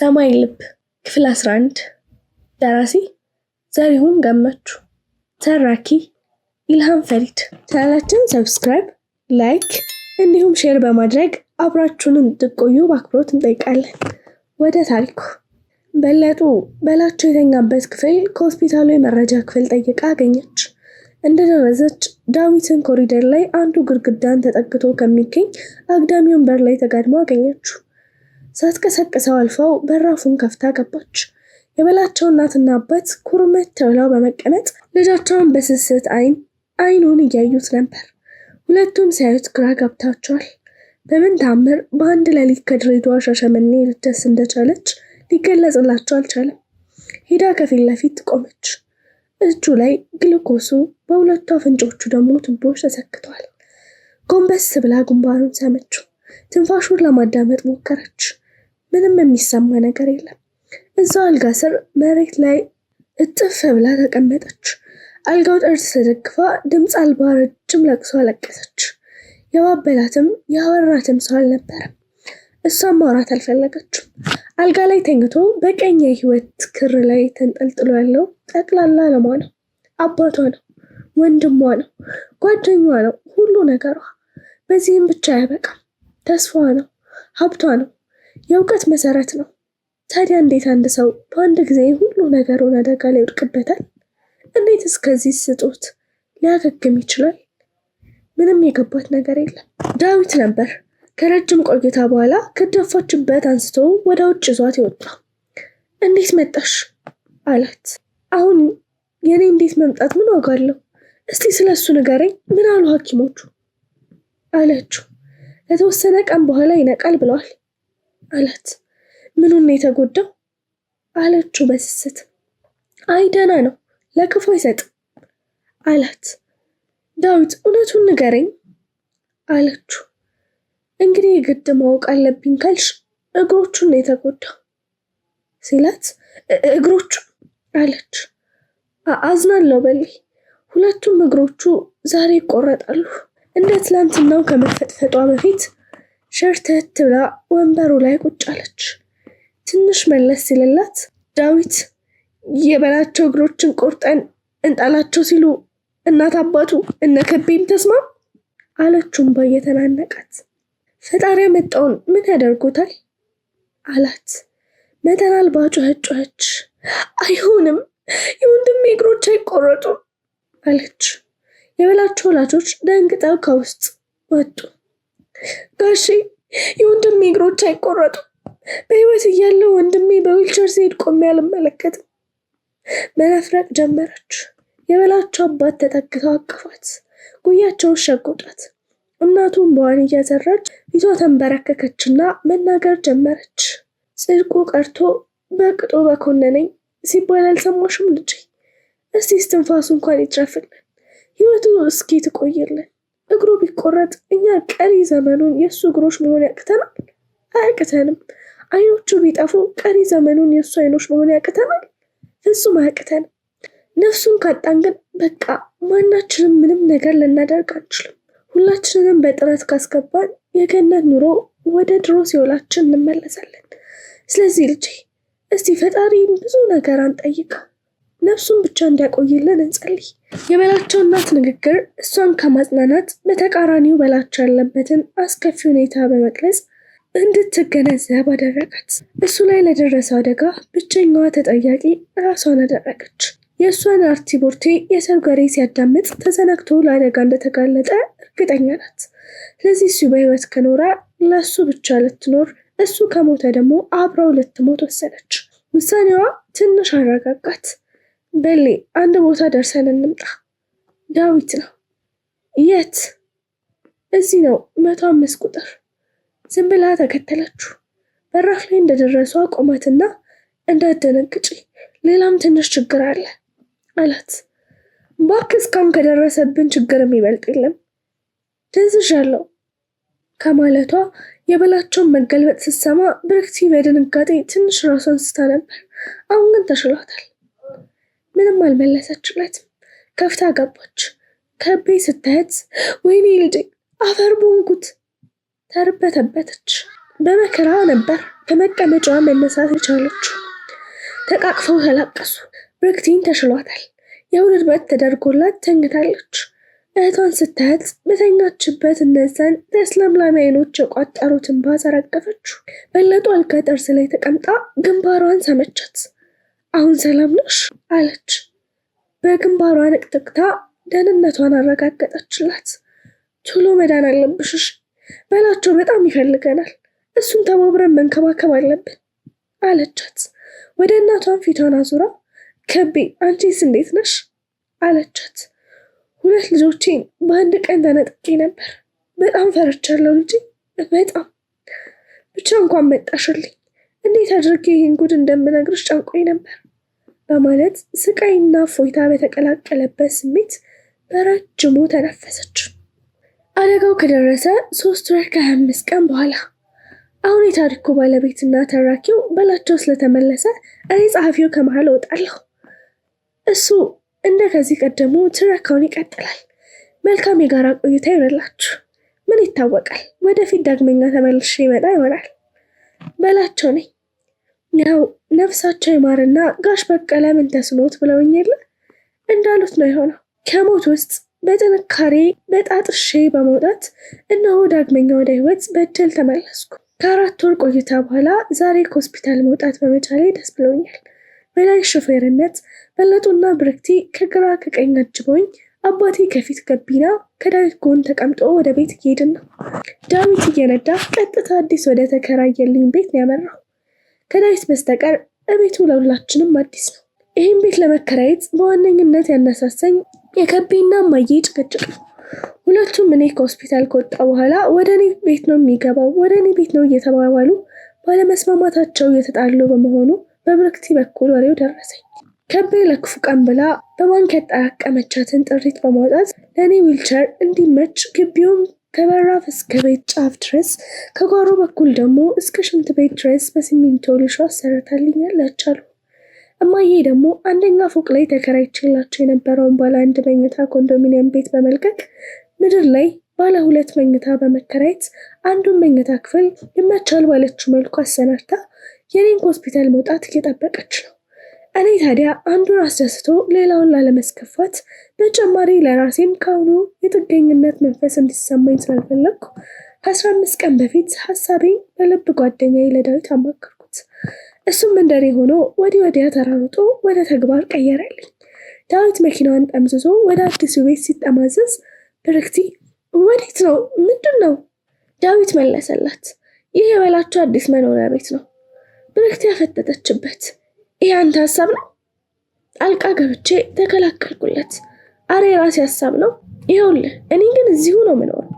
ሰማይ ልብ ክፍል 11 ደራሲ ዘሪሁን ገመቹ ተራኪ ኢልሃም ፈሪድ ቻናላችንን ሰብስክራይብ ላይክ እንዲሁም ሼር በማድረግ አብራችሁን እንድትቆዩ በአክብሮት እንጠይቃለን። ወደ ታሪኩ በለጡ በላቸው የተኛበት ክፍል ከሆስፒታሉ የመረጃ ክፍል ጠይቃ አገኘች። እንደደረሰች ዳዊትን ኮሪደር ላይ አንዱ ግድግዳን ተጠግቶ ከሚገኝ አግዳሚ ወንበር ላይ ተጋድሞ አገኘችው። ሳትቀሰቅሰው አልፈው በራፉን ከፍታ ገባች። የበላቸው እናትና አባት ኩርመት ብለው በመቀመጥ ልጃቸውን በስስት አይኑን እያዩት ነበር። ሁለቱም ሲያዩት ግራ ገብታቸዋል። በምን ታምር በአንድ ሌሊት ከድሬዳዋ ሻሸመኔ ልትደርስ እንደቻለች ሊገለጽላቸው አልቻለም። ሄዳ ከፊት ለፊት ቆመች። እጁ ላይ ግሉኮሱ፣ በሁለቱ አፍንጮቹ ደግሞ ቱቦች ተሰክተዋል። ጎንበስ ብላ ግንባሩን ሳመችው። ትንፋሹን ለማዳመጥ ሞከረች። ምንም የሚሰማ ነገር የለም። እዛው አልጋ ስር መሬት ላይ እጥፍ ብላ ተቀመጠች። አልጋው ጠርዝ ተደግፋ ድምፅ አልባ ረጅም ለቅሶ አለቀሰች። የባበላትም ያወራትም ሰው አልነበረም። እሷም ማውራት አልፈለገችም። አልጋ ላይ ተኝቶ በቀኝ የህይወት ክር ላይ ተንጠልጥሎ ያለው ጠቅላላ ዓለሟ ነው። አባቷ ነው፣ ወንድሟ ነው፣ ጓደኛዋ ነው፣ ሁሉ ነገሯ። በዚህም ብቻ አያበቃም። ተስፋዋ ነው፣ ሀብቷ ነው፣ የእውቀት መሰረት ነው። ታዲያ እንዴት አንድ ሰው በአንድ ጊዜ ሁሉ ነገሩን አደጋ ላይ ይወድቅበታል? እንዴት እስከዚህ ስጦት ሊያገግም ይችላል? ምንም የገባት ነገር የለም። ዳዊት ነበር ከረጅም ቆይታ በኋላ ከደፋችበት አንስቶ ወደ ውጭ ይዟት ይወጣ። እንዴት መጣሽ አላት። አሁን የኔ እንዴት መምጣት ምን ዋጋ አለው? እስቲ ስለሱ ንገረኝ። ምን አሉ ሐኪሞቹ አለችው። ለተወሰነ ቀን በኋላ ይነቃል ብለዋል አላት። ምኑን ነው የተጎዳው አለችው በስስት። አይ ደህና ነው፣ ለክፉ አይሰጥም አላት። ዳዊት እውነቱን ንገረኝ አለችው። እንግዲህ የግድ ማወቅ አለብኝ ካልሽ እግሮቹን ነው የተጎዳው ሲላት፣ እግሮቹ አለች። አዝናለሁ በሌ፣ ሁለቱም እግሮቹ ዛሬ ይቆረጣሉ። እንደ ትላንትናው ከመፈጥፈጧ በፊት ሸርተት ብላ ወንበሩ ላይ ቁጭ አለች። ትንሽ መለስ ሲልላት ዳዊት የበላቸው እግሮችን ቆርጠን እንጣላቸው ሲሉ እናት አባቱ እነ ከቤም ተስማም አለችው እምባ እየተናነቃት። ፈጣሪ ያመጣውን ምን ያደርጉታል አላት። መጠን አልባ ጮኸች። አይሆንም፣ የወንድሜ እግሮች አይቆረጡም አለች። የበላቸው ወላጆች ደንግጠው ከውስጥ ወጡ። ጋሼ የወንድሜ እግሮች አይቆረጡም፣ በህይወት እያለው ወንድሜ በዊልቸር ሲሄድ ቆሜ አልመለከትም። መነፍረቅ ጀመረች። የበላቸው አባት ተጠግተው አቀፏት፣ ጉያቸው ሸጎጣት። እናቱም በዋን እያዘራች ፊቷ ተንበረከከችና መናገር ጀመረች። ጽድቁ ቀርቶ በቅጦ በኮነነኝ ሲባል አልሰማሽም ልጄ? እስቲ እስትንፋሱ እንኳን ይትረፍልን፣ ህይወቱ እስኪ ትቆይልን። እግሩ ቢቆረጥ እኛ ቀሪ ዘመኑን የእሱ እግሮች መሆን ያቅተናል? አያቅተንም። አይኖቹ ቢጠፉ ቀሪ ዘመኑን የእሱ አይኖች መሆን ያቅተናል? ፍጹም አያቅተንም። ነፍሱን ካጣን ግን በቃ ማናችንም ምንም ነገር ልናደርግ አንችልም። ሁላችንንም በጥረት ካስገባን የገነት ኑሮ ወደ ድሮ ሲኦላችን እንመለሳለን። ስለዚህ ልጄ እስቲ ፈጣሪን ብዙ ነገር አንጠይቅ፣ ነፍሱን ብቻ እንዲያቆይልን እንጸልይ። የበላቸው እናት ንግግር እሷን ከማጽናናት በተቃራኒው በላቸው ያለበትን አስከፊ ሁኔታ በመግለጽ እንድትገነዘብ አደረጋት። እሱ ላይ ለደረሰው አደጋ ብቸኛዋ ተጠያቂ ራሷን አደረገች። የእሷን አርቲቦርቴ የሰርግ ወሬ ሲያዳምጥ ተዘናግቶ ለአደጋ እንደተጋለጠ እርግጠኛ ናት። ስለዚህ እሱ በህይወት ከኖረ ለእሱ ብቻ ልትኖር፣ እሱ ከሞተ ደግሞ አብረው ልትሞት ወሰነች። ውሳኔዋ ትንሽ አረጋጋት። በሌ አንድ ቦታ ደርሰን እንምጣ። ዳዊት ነው። የት? እዚህ ነው 105 ቁጥር። ዝም ብላ ተከተለችው። በራፍ ላይ እንደደረሱ አቆማትና እንዳትደነግጪ፣ ሌላም ትንሽ ችግር አለ አላት። እባክህ እስካሁን ከደረሰብን ችግር የሚበልጥ የለም፣ ደንዝዣለሁ ከማለቷ የበላቸውን መገልበጥ ስትሰማ ብርክቲ በድንጋጤ ትንሽ ራሷን ስታ ነበር። አሁን ግን ተሽሏታል። ምንም አልመለሰችለትም። ከፍታ ገባች። ከቤ ስታየት ወይኔ ልጄ አፈር ቦንኩት ተርበተበተች። በመከራ ነበር ከመቀመጫዋ መነሳት የቻለችው። ተቃቅፈው ተላቀሱ። ብርክቲን ተሽሏታል። የውርድ በት ተደርጎላት ተኝታለች። እህቷን ስታያት በተኛችበት እነዛን ተስለምላሚ አይኖች የቋጠሩት እንባ ዘረገፈችው። በለጡ አልጋ ጠርዝ ላይ ተቀምጣ ግንባሯን ሰመቻት። አሁን ሰላም ነሽ አለች። በግንባሯ ንቅጥቅታ ደህንነቷን አረጋገጠችላት። ቶሎ መዳን አለብሽሽ፣ በላቸው በጣም ይፈልገናል፣ እሱን ተባብረን መንከባከብ አለብን አለቻት። ወደ እናቷን ፊቷን አዙራ ከቤ አንቺስ እንዴት ነሽ አለቻት። 2 ልጆቼን በአንድ ቀን ተነጥቄ ነበር። በጣም ፈርቻለሁ ልጄ፣ በጣም ብቻ እንኳን መጣሽልኝ። እንዴት አድርጌ ይህን ጉድ እንደምነግርሽ ጨንቆኝ ነበር በማለት ስቃይና ፎይታ በተቀላቀለበት ስሜት በረጅሙ ተነፈሰች። አደጋው ከደረሰ 3 ወር ከ25 ቀን በኋላ አሁን የታሪኩ ባለቤትና ተራኪው በላቸው ስለተመለሰ እኔ ጸሐፊው ከመሃል እወጣለሁ። እሱ እንደ ከዚህ ቀደሙ ትረካውን ይቀጥላል። መልካም የጋራ ቆይታ ይሆንላችሁ። ምን ይታወቃል፣ ወደፊት ዳግመኛ ተመልሼ ይመጣ ይሆናል። በላቸው ነኝ። ያው ነፍሳቸው ይማርና ጋሽ በቀለ ምን ተስኖት ብለውኝ የለ እንዳሉት ነው የሆነው። ከሞት ውስጥ በጥንካሬ በጣጥሼ በመውጣት እነሆ ዳግመኛ ወደ ህይወት በእድል ተመለስኩ። ከ4 ወር ቆይታ በኋላ ዛሬ ከሆስፒታል መውጣት በመቻሌ ደስ ብሎኛል። በላይ ሹፌርነት በለጡና ብርክቲ ከግራ ከቀኝ አጅበውኝ፣ አባቴ ከፊት ገቢና ከዳዊት ጎን ተቀምጦ ወደ ቤት እየሄድን ነው። ዳዊት እየነዳ ቀጥታ አዲስ ወደ ተከራየልኝ ቤት ነው ያመራው። ከዳዊት በስተቀር እቤቱ ለሁላችንም አዲስ ነው። ይህን ቤት ለመከራየት በዋነኝነት ያነሳሳኝ የከቢና ማዬ ጭቅጭቅ ነው። ሁለቱም እኔ ከሆስፒታል ከወጣ በኋላ ወደ እኔ ቤት ነው የሚገባው፣ ወደ እኔ ቤት ነው እየተባባሉ ባለመስማማታቸው እየተጣሉ በመሆኑ በብርክቲ በኩል ወሬው ደረሰኝ። ከቤ ለክፉ ቀን ብላ በባንክ ያጠራቀመቻትን ጥሪት በማውጣት ለእኔ ዊልቸር እንዲመች ግቢውም ከበራፍ እስከ ቤት ጫፍ ድረስ ከጓሮ በኩል ደግሞ እስከ ሽንት ቤት ድረስ በሲሚንቶ ሊሾ አሰርታልኛለች አሉ። እማዬ ደግሞ አንደኛ ፎቅ ላይ ተከራይቼላቸው የነበረውን ባለ 1 መኝታ ኮንዶሚኒየም ቤት በመልቀቅ ምድር ላይ ባለ 2 መኝታ በመከራየት አንዱን መኝታ ክፍል ይመቻል ባለችው መልኩ አሰናድታ የኔን ከሆስፒታል መውጣት እየጠበቀች ነው። እኔ ታዲያ አንዱን አስደስቶ ሌላውን ላለመስከፋት በተጨማሪ ለራሴም ከአሁኑ የጥገኝነት መንፈስ እንዲሰማኝ ስላልፈለግኩ ከ15 ቀን በፊት ሀሳቤን በልብ ጓደኛዬ ለዳዊት አማከርኩት። እሱም እንደኔ ሆኖ ወዲህ ወዲያ ተራርጦ ወደ ተግባር ቀየረልኝ። ዳዊት መኪናዋን ጠምዝዞ ወደ አዲሱ ቤት ሲጠማዘዝ ብርክቲ ወዴት ነው? ምንድን ነው? ዳዊት መለሰላት፣ ይህ የበላቸው አዲስ መኖሪያ ቤት ነው። ብርክቲ ያፈጠጠችበት። ይህ አንተ ሀሳብ ነው? ጣልቃ ገብቼ ተከላከልኩለት። አረ የራሴ ሀሳብ ነው። ይኸውልህ እኔ ግን እዚሁ ነው የምኖረው።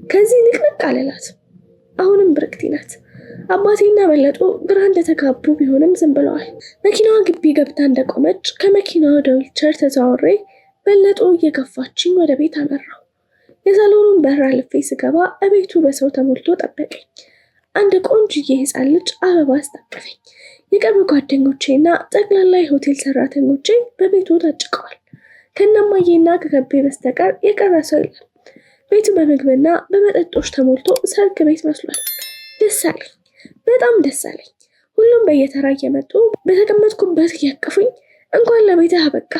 ከዚህ ንቅንቅ አልላት። አሁንም ብርክቲ ናት። አባቴና በለጡ ግራ እንደተጋቡ ቢሆንም ዝም ብለዋል። መኪናዋ ግቢ ገብታ እንደቆመች ከመኪናዋ ወደ ዊልቸር ተዛውሬ በለጡ እየገፋችኝ ወደ ቤት አመራው። የሳሎኑን በር አልፌ ስገባ እቤቱ በሰው ተሞልቶ ጠበቀኝ። አንድ ቆንጅዬ ሕፃን ልጅ አበባ አስታቀፈኝ። የቅርብ ጓደኞቼና ጠቅላላ የሆቴል ሰራተኞቼ በቤቱ ታጭቀዋል። ከነማዬና ከከቤ በስተቀር የቀረ ሰው የለም። ቤቱ በምግብና በመጠጦች ተሞልቶ ሰርግ ቤት መስሏል። ደስ አለኝ፣ በጣም ደስ አለኝ። ሁሉም በየተራ እየመጡ በተቀመጥኩበት እያቀፉኝ እንኳን ለቤትህ አበቃ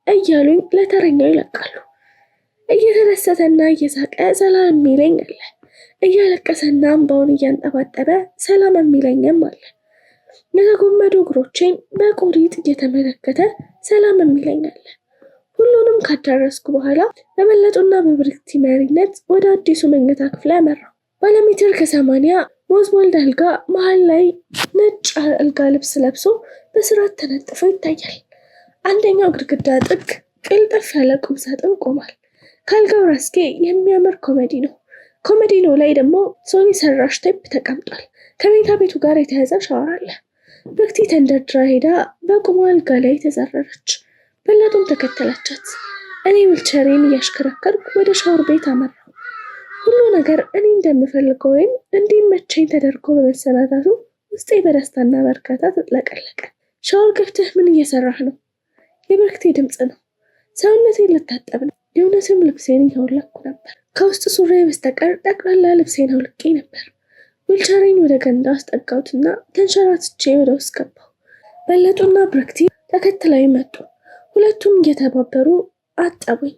እያሉኝ ለተረኛው ይለቃሉ። እየተደሰተና እየሳቀ ሰላም የሚለኝ አለ። እያለቀሰና እንባውን እያንጠባጠበ ሰላም የሚለኝም አለ። የተጎመዱ እግሮቼን በቆሪጥ እየተመለከተ ሰላም የሚለኝ አለ። ሁሉንም ካዳረስኩ በኋላ በበለጡና በብርክቲ መሪነት ወደ አዲሱ መኝታ ክፍል አመራው። ባለሜትር ከ80 ሞዝቦልድ አልጋ መሀል ላይ ነጭ አልጋ ልብስ ለብሶ በስርዓት ተነጥፎ ይታያል። አንደኛው ግድግዳ ጥግ ቅልጥፍ ያለ ቁም ሳጥን ቆሟል። ከአልጋው ራስጌ የሚያምር ኮሜዲ ነው። ኮሜዲኖ ላይ ደግሞ ሶኒ ሰራሽ ቴፕ ተቀምጧል። ከመኝታ ቤቱ ጋር የተያዘ ሻወር አለ። ብርክቲ ተንደርድራ ሄዳ በቁሟ አልጋ ላይ ተዘረረች። በለጡም ተከተለቻት። እኔ ዊልቸሬን እያሽከረከርኩ ወደ ሻወር ቤት አመራው። ሁሉ ነገር እኔ እንደምፈልገው ወይም እንዲመቸኝ ተደርጎ በመሰናዳቱ ውስጤ በደስታና በእርካታ ተጥለቀለቀ። ሻወር ገብተህ ምን እየሰራህ ነው? የብርክቲ ድምፅ ነው። ሰውነቴን ልታጠብ ነው። የእውነትም ልብሴን እያወለኩ ነበር። ከውስጥ ሱሪ በስተቀር ጠቅላላ ልብሴን አውልቄ ነበር። ዊልቸሬን ወደ ገንዳ አስጠጋሁትና ተንሸራትቼ ወደ ውስጥ ገባሁ። በለጡና ብርክቲ ተከትለው መጡ። ሁለቱም እየተባበሩ አጠቡኝ።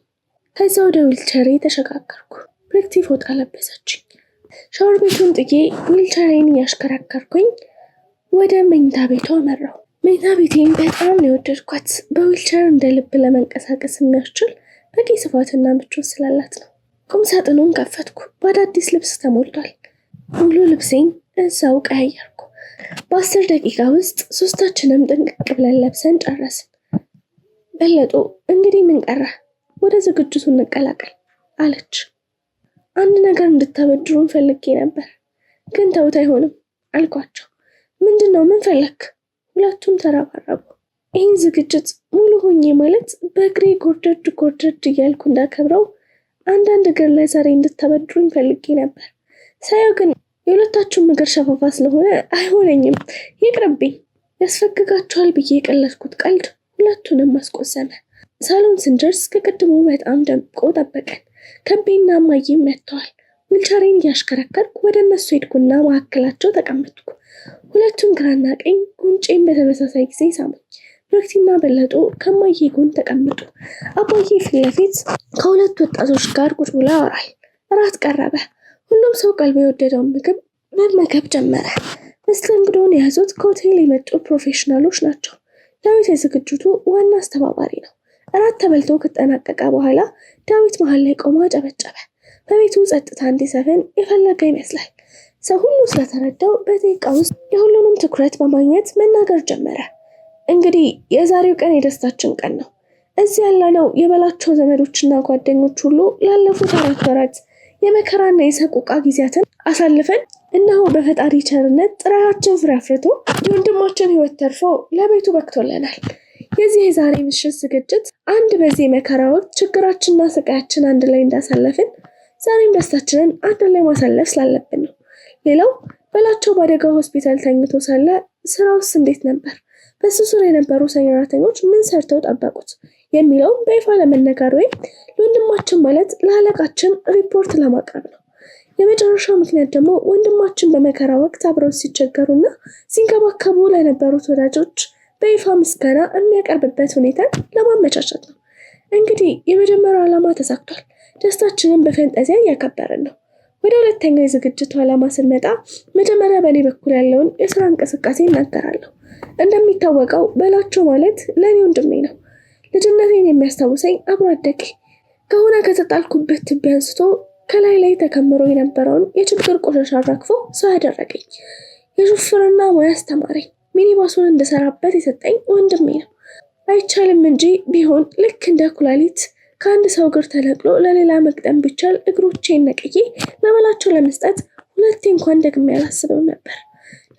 ከዛ ወደ ዊልቸሬ ተሸጋገርኩ። ብርክቲ ፎጣ ለበሰችኝ። ሻወር ቤቱን ጥዬ ዊልቸሬን እያሽከረከርኩኝ ወደ መኝታ ቤቷ አመራሁ። መኝታ ቤቴን በጣም ነው የወደድኳት። በዊልቸር እንደ ልብ ለመንቀሳቀስ የሚያስችል በቂ ስፋትና ምቾት ስላላት ነው። ቁም ሳጥኑን ከፈትኩ። በአዳዲስ ልብስ ተሞልቷል። ሙሉ ልብሴን እዛው ቀያየርኩ። በ10 ደቂቃ ውስጥ ሶስታችንም ጥንቅቅ ብለን ለብሰን ጨረስን። በለጡ እንግዲህ ምን ቀረ? ወደ ዝግጅቱ እንቀላቀል አለች። አንድ ነገር እንድታበድሩን ፈልጌ ነበር፣ ግን ተውት አይሆንም አልኳቸው። ምንድን ነው? ምን ፈለክ? ሁለቱም ተረባረቡ። ይህን ዝግጅት ሙሉ ሆኜ ማለት በእግሬ ጎርደድ እያልኩ እንዳከብረው አንዳንድ እግር ላይ ዛሬ እንድታበድሩኝ ፈልጌ ነበር። ሳየው ግን የሁለታችሁም እግር ሸፋፋ ስለሆነ አይሆነኝም፣ ይቅርብኝ። ያስፈግጋቸዋል ብዬ የቀለድኩት ቀልድ ሁለቱንም አስቆሰመ። ሳሎን ስንደርስ ከቅድሙ በጣም ደምቆ ጠበቀን። ከቤና ማዬም መጥተዋል። ዊልቸሬን እያሽከረከርኩ ወደ እነሱ ሄድኩና መካከላቸው ተቀመጥኩ። ሁለቱም ግራና ቀኝ ጉንጬን በተመሳሳይ ጊዜ ሳሙኝ። ብርክቲና በለጡ ከማዬ ጎን ተቀመጡ። አባዬ ፊት ለፊት ከሁለት ወጣቶች ጋር ቁጭ ብሎ ያወራል። እራት ቀረበ። ሁሉም ሰው ቀልቦ የወደደውን ምግብ መመገብ ጀመረ። መስተንግዶውን የያዙት ከሆቴል የመጡ ፕሮፌሽናሎች ናቸው። ዳዊት የዝግጅቱ ዋና አስተባባሪ ነው። እራት ተበልቶ ከተጠናቀቀ በኋላ ዳዊት መሃል ላይ ቆሞ አጨበጨበ። በቤቱ ጸጥታ እንዲሰፍን የፈለገ ይመስላል። ሰው ሁሉ ስለተረዳው በደቂቃ ውስጥ የሁሉንም ትኩረት በማግኘት መናገር ጀመረ። እንግዲህ የዛሬው ቀን የደስታችን ቀን ነው። እዚህ ያለነው የበላቸው ዘመዶችና ጓደኞች ሁሉ ላለፉት 4 ወራት የመከራና የሰቆቃ ጊዜያትን አሳልፈን እነሆ በፈጣሪ ቸርነት ጥረታችን ፍሬ አፍርቶ የወንድማችን ሕይወት ተርፎ ለቤቱ በቅቶልናል። የዚህ የዛሬ ምሽት ዝግጅት አንድ በዚህ መከራ ወቅት ችግራችንና ስቃያችን አንድ ላይ እንዳሳለፍን ዛሬም ደስታችንን አንድ ላይ ማሳለፍ ስላለብን ነው። ሌላው በላቸው በአደጋ ሆስፒታል ተኝቶ ሳለ ስራውስ እንዴት ነበር? በሱ ስር የነበሩ ሰራተኞች ምን ሰርተው ጠበቁት? የሚለውም በይፋ ለመነገር ወይም ለወንድማችን ማለት ለአለቃችን ሪፖርት ለማቅረብ ነው። የመጨረሻው ምክንያት ደግሞ ወንድማችን በመከራ ወቅት አብረው ሲቸገሩና ሲንከባከቡ ለነበሩት ወዳጆች በይፋ ምስጋና የሚያቀርብበት ሁኔታን ለማመቻቸት ነው። እንግዲህ የመጀመሪያው ዓላማ ተሳክቷል። ደስታችንን በፈንጠዚያ እያከበርን ነው። ወደ ሁለተኛው የዝግጅቱ ዓላማ ስንመጣ መጀመሪያ በእኔ በኩል ያለውን የስራ እንቅስቃሴ እናገራለሁ። እንደሚታወቀው በላቸው ማለት ለእኔ ወንድሜ ነው። ልጅነቴን የሚያስታውሰኝ አብሮ አደጌ ከሆነ ከተጣልኩበት ትቢያ አንስቶ ከላይ ላይ ተከምሮ የነበረውን የችግር ቆሻሻ አራግፎ ሰው ያደረገኝ፣ የሹፍርና ሙያ አስተማረኝ፣ ሚኒባሱን እንድሰራበት የሰጠኝ ወንድሜ ነው። አይቻልም እንጂ ቢሆን ልክ እንደ ኩላሊት ከአንድ ሰው እግር ተነቅሎ ለሌላ መቅደም ቢቻል እግሮቼን ነቅዬ ለበላቸው ለመስጠት ሁለቴ እንኳን ደግሜ አላስብም ነበር።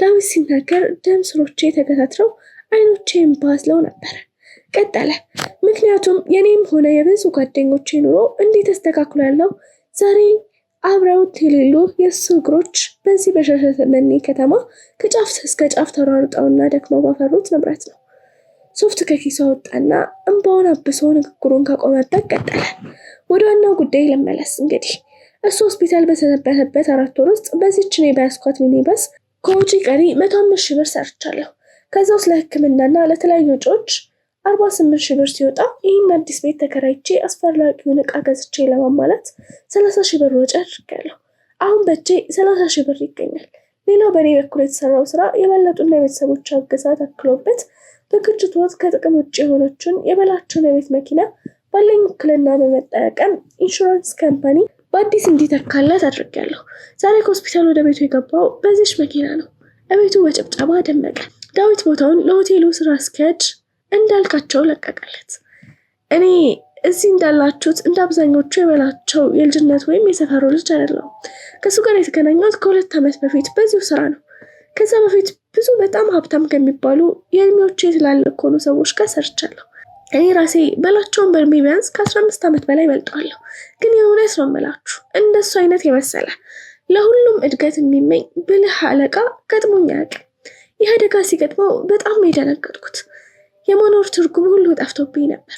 ዳዊት ሲናገር ደም ስሮቼ ተገታትረው አይኖቼ እንባ አዝለው ነበር። ቀጠለ። ምክንያቱም የኔም ሆነ የብዙ ጓደኞቼ ኑሮ እንዲህ ተስተካክሎ ያለው ዛሬ አብረውት የሌሉ የእሱ እግሮች በዚህ በሻሸመኔ ከተማ ከጫፍ እስከ ጫፍ ተሯሩጠውና ደክመው ባፈሩት ንብረት ነው። ሶፍት ከኪሱ አወጣና እንባውን አብሶ ንግግሩን ካቆመበት ቀጠለ። ወደ ዋናው ጉዳይ ልመለስ። እንግዲህ እሱ ሆስፒታል በሰነበተበት 4 ወር ውስጥ በዚህች እኔ በያዝኳት ሚኒባስ ከውጪ ቀሪ 105 ሺህ ብር ሰርቻለሁ። ከዛው ስለ ሕክምናና ለተለያዩ ወጪዎች 48 ሺህ ብር ሲወጣ ይህን አዲስ ቤት ተከራይቼ አስፈላጊውን ዕቃ ገዝቼ ለማሟላት 30 ሺህ ብር ወጪ አድርጌያለሁ። አሁን በእጄ 30 ሺህ ብር ይገኛል። ሌላው በእኔ በኩል የተሰራው ስራ የበለጡና የቤተሰቦች አገዛ ታክሎበት በግጭቱ ወቅት ከጥቅም ውጭ የሆነችውን የበላቸውን የቤት መኪና ባለኝ ውክልና በመጠቀም ኢንሹራንስ ካምፓኒ በአዲስ እንዲተካላት አድርጌያለሁ። ዛሬ ከሆስፒታል ወደ ቤቱ የገባው በዚች መኪና ነው። እቤቱ በጭብጨባ ደመቀ። ዳዊት ቦታውን ለሆቴሉ ስራ አስኪያጅ እንዳልካቸው ለቀቀለት። እኔ እዚህ እንዳላችሁት እንደ አብዛኞቹ የበላቸው የልጅነት ወይም የሰፈሩ ልጅ አይደለሁም። ከሱ ጋር የተገናኘሁት ከ2 ዓመት በፊት በዚሁ ስራ ነው። ከዛ በፊት ብዙ በጣም ሀብታም ከሚባሉ የእድሜዎቼ ትላልቅ ከሆኑ ሰዎች ጋር ሰርቻለሁ። እኔ ራሴ በላቸውን በእድሜ ቢያንስ ከ15 ዓመት በላይ በልጠዋለሁ። ግን የእውነት ነው የምላችሁ እንደሱ አይነት የመሰለ ለሁሉም እድገት የሚመኝ ብልህ አለቃ ገጥሞኝ አያውቅም። ይህ አደጋ ሲገጥመው በጣም ነው የደነገጥኩት። የመኖር ትርጉም ሁሉ ጠፍቶብኝ ነበር።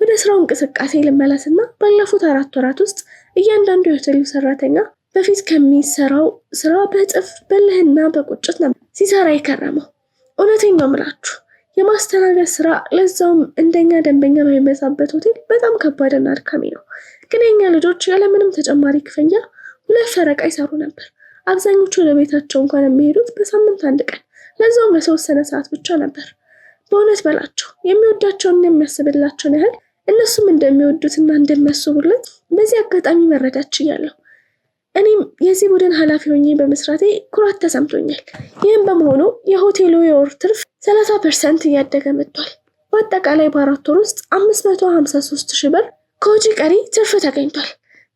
ወደ ስራው እንቅስቃሴ ልመለስና ባለፉት 4 ወራት ውስጥ እያንዳንዱ የሆቴሉ ሰራተኛ በፊት ከሚሰራው ስራ በእጥፍ በልህና በቁጭት ነበር ሲሰራ የከረመው። እውነቴን ነው የምላችሁ፣ የማስተናገድ ስራ ለዛውም እንደኛ ደንበኛ በሚበዛበት ሆቴል በጣም ከባድና አድካሚ ነው። ግን የኛ ልጆች ያለምንም ተጨማሪ ክፍያ 2 ፈረቃ ይሰሩ ነበር። አብዛኞቹ ወደ ቤታቸው እንኳን የሚሄዱት በሳምንት 1 ቀን፣ ለዛውም ለተወሰነ ሰዓት ብቻ ነበር። በእውነት በላቸው የሚወዳቸውና የሚያስብላቸውን ያህል እነሱም እንደሚወዱትና እንደሚያስቡለት በዚህ አጋጣሚ መረዳት ችያለሁ። እኔም የዚህ ቡድን ኃላፊ ሆኜ በመስራቴ ኩራት ተሰምቶኛል። ይህም በመሆኑ የሆቴሉ የወር ትርፍ 30% እያደገ መጥቷል። በአጠቃላይ በ4 ወር ውስጥ 553,000 ብር ከወጪ ቀሪ ትርፍ ተገኝቷል።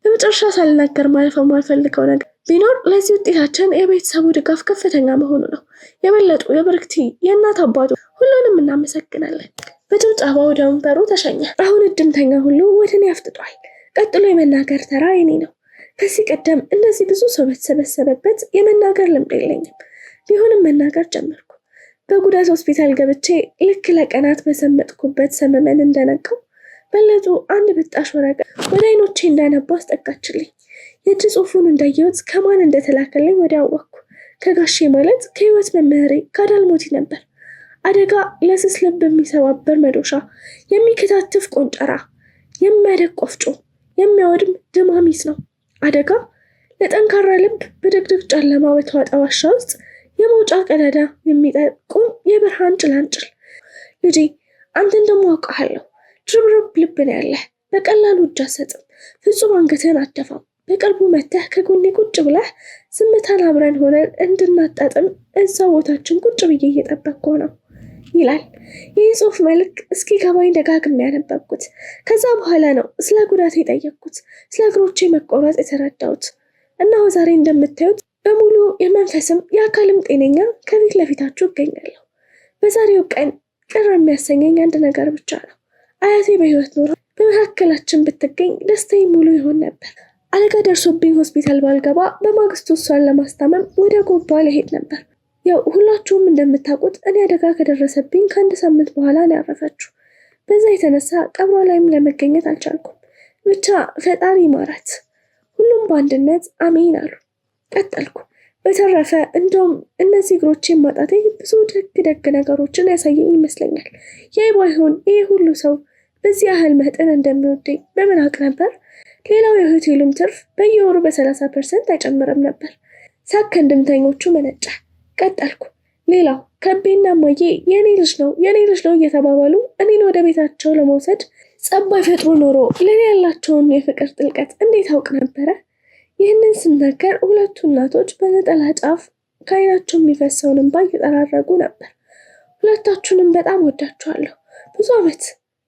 በመጨረሻ ሳልናገር ማለፍ የማልፈልገው ነገር ቢኖር ለዚህ ውጤታችን የቤተሰቡ ድጋፍ ከፍተኛ መሆኑ ነው። የበለጡ የብርክቲ የእናት አባቱ ሁሉንም እናመሰግናለን። በጭብጨባ ወደ ወንበሩ ተሸኘ። አሁን እድምተኛ ሁሉ ወደ እኔ አፍጥጧል። ቀጥሎ የመናገር ተራ የኔ ነው። ከዚህ ቀደም እንደዚህ ብዙ ሰው በተሰበሰበበት የመናገር ልምድ የለኝም። ቢሆንም መናገር ጀመርኩ። በጉዳት ሆስፒታል ገብቼ ልክ ለቀናት በሰመጥኩበት ሰመመን እንደነቀው በለጡ አንድ ብጣሽ ወረቀት ወደ አይኖቼ እንዳነባ አስጠጋችልኝ። የእጅ ጽሑፉን እንዳየሁት ከማን እንደተላከልኝ ወዲያው አወቅኩ። ከጋሼ ማለት ከህይወት መምህሬ ከአዳልሞቲ ነበር። አደጋ ለስስ ልብ የሚሰባበር መዶሻ፣ የሚከታትፍ ቆንጨራ፣ የሚያደቅ ቆፍጮ፣ የሚያወድም ድማሚት ነው። አደጋ ለጠንካራ ልብ በድቅድቅ ጨለማ በተዋጠ ዋሻ ውስጥ የመውጫ ቀዳዳ የሚጠቁም የብርሃን ጭላንጭል። ልጄ አንተን ደግሞ አውቃለሁ። ድርብርብ ልብ ነው ያለህ። በቀላሉ እጅ አትሰጥም። ፍጹም አንገትህን አትደፋም። በቅርቡ መተህ ከጎኔ ቁጭ ብለህ ዝምታን አብረን ሆነን እንድናጣጥም እዛው ቦታችን ቁጭ ብዬ እየጠበቅኩ ነው ይላል። ይህ ጽሑፍ መልክ እስኪ ገባኝ ደጋግሜ ያነበብኩት። ከዛ በኋላ ነው ስለ ጉዳቴ የጠየቅኩት፣ ስለ እግሮቼ መቆረጥ የተረዳሁት። እነሆ ዛሬ እንደምታዩት በሙሉ የመንፈስም የአካልም ጤነኛ ከፊት ለፊታችሁ እገኛለሁ። በዛሬው ቀን ቅር የሚያሰኘኝ አንድ ነገር ብቻ ነው። አያቴ በህይወት ኖራ በመካከላችን ብትገኝ ደስታዬ ሙሉ ይሆን ነበር። አደጋ ደርሶብኝ ሆስፒታል ባልገባ በማግስቱ እሷን ለማስታመም ወደ ጎባ ልሄድ ነበር። ያው ሁላችሁም እንደምታውቁት እኔ አደጋ ከደረሰብኝ ከ1 ሳምንት በኋላ ነው ያረፈችው። በዛ የተነሳ ቀብሯ ላይም ለመገኘት አልቻልኩም። ብቻ ፈጣሪ ይማራት። ሁሉም በአንድነት አሜን አሉ። ቀጠልኩ። በተረፈ እንደውም እነዚህ እግሮቼን ማጣቴ ብዙ ደግ ነገሮችን ያሳየኝ ይመስለኛል። ያይ ባይሆን ይህ ሁሉ ሰው በዚህ ያህል መጠን እንደሚወደኝ በምን አውቅ ነበር? ሌላው የሆቴሉም ትርፍ በየወሩ በ30% አይጨምርም ነበር። ሳቅ እንድምተኞቹ መነጫ። ቀጠልኩ። ሌላው ከቤና ማዬ የኔ ልጅ ነው እየተባባሉ እኔን ወደ ቤታቸው ለመውሰድ ጸብ ባይፈጥሩ ኖሮ ለኔ ያላቸውን የፍቅር ጥልቀት እንዴት አውቅ ነበረ? ይህንን ስናገር ሁለቱ እናቶች በነጠላ ጫፍ ከዓይናቸው የሚፈሰውን እንባ እየጠራረጉ ነበር። ሁለታችሁንም በጣም ወዳችኋለሁ። ብዙ ዓመት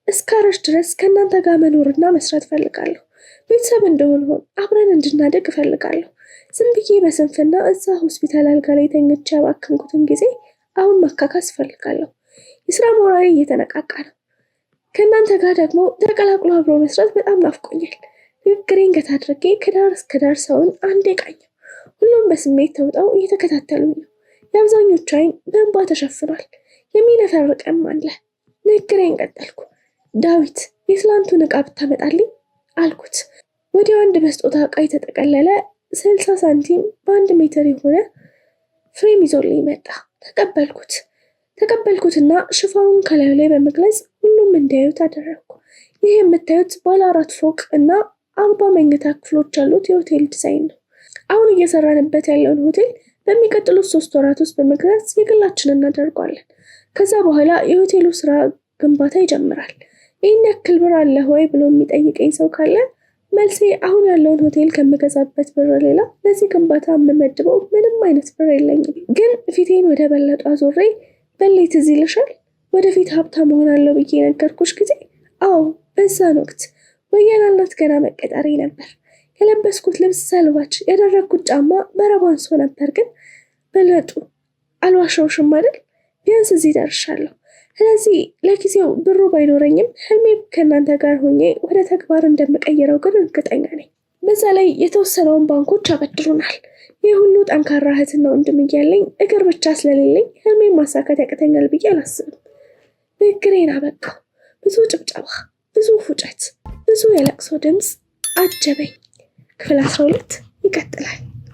እስካረጅ ድረስ ከእናንተ ጋር መኖርና መስራት እፈልጋለሁ። ቤተሰብ እንደሆን አብረን እንድናደግ እፈልጋለሁ። ዝም ብዬ በስንፍና እዛ ሆስፒታል አልጋ ላይ ተኝቼ ያባከንኩትን ጊዜ አሁን ማካካስ እፈልጋለሁ። የስራ ሞራሌ እየተነቃቃ ነው። ከእናንተ ጋር ደግሞ ተቀላቅሎ አብሮ መስራት በጣም ናፍቆኛል። ንግግሬን ገታ አድርጌ ከዳር እስከ ዳር ሰውን አንዴ ቃኘው። ሁሉም በስሜት ተውጠው እየተከታተሉኝ ነው። የአብዛኞቹ ዓይን በእንባ ተሸፍኗል። የሚነፈርቅም አለ። ንግግሬን ቀጠልኩ። ዳዊት የትላንቱን ዕቃ ብታመጣልኝ አልኩት። ወዲያው አንድ በስጦታ ዕቃ የተጠቀለለ 60 ሳንቲም በ1 ሜትር የሆነ ፍሬም ይዞልኝ መጣ። ተቀበልኩትና ሽፋኑን ከላዩ ላይ በመግለጽ ሁሉም እንዲያዩት አደረግኩ። ይህ የምታዩት ባለ 4 ፎቅ እና 40 መኝታ ክፍሎች ያሉት የሆቴል ዲዛይን ነው። አሁን እየሰራንበት ያለውን ሆቴል በሚቀጥሉት 3 ወራት ውስጥ በመግዛት የግላችን እናደርገዋለን። ከዛ በኋላ የሆቴሉ ስራ ግንባታ ይጀምራል። ይህን ያክል ብር አለ ወይ ብሎ የሚጠይቀኝ ሰው ካለ መልሴ አሁን ያለውን ሆቴል ከምገዛበት ብር ሌላ ለዚህ ግንባታ የምመድበው ምንም አይነት ብር የለኝም። ግን ፊቴን ወደ በለጡ አዞሬ በሌት እዚህ ይልሻል ወደፊት ሀብታም እሆናለሁ ብዬ ነገርኩሽ ጊዜ አዎ በዛን ወቅት ወያናላት ገና መቀጠሬ ነበር። የለበስኩት ልብስ ሰልባች፣ ያደረግኩት ጫማ በረባንሶ ነበር። ግን በለጡ አልዋሻውሽም አይደል? ቢያንስ እዚህ ደርሻለሁ። ስለዚህ ለጊዜው ብሩ ባይኖረኝም ህልሜ ከእናንተ ጋር ሆኜ ወደ ተግባር እንደምቀይረው ግን እርግጠኛ ነኝ። በዛ ላይ የተወሰነውን ባንኮች አበድሩናል። ይህ ሁሉ ጠንካራ እህትና ወንድም እያለኝ እግር ብቻ ስለሌለኝ ህልሜን ማሳካት ያቅተኛል ብዬ አላስብም። ንግግሬን አበቃው። ብዙ ጭብጨባ፣ ብዙ ፉጨት፣ ብዙ የለቅሶ ድምፅ አጀበኝ። ክፍል 12 ይቀጥላል።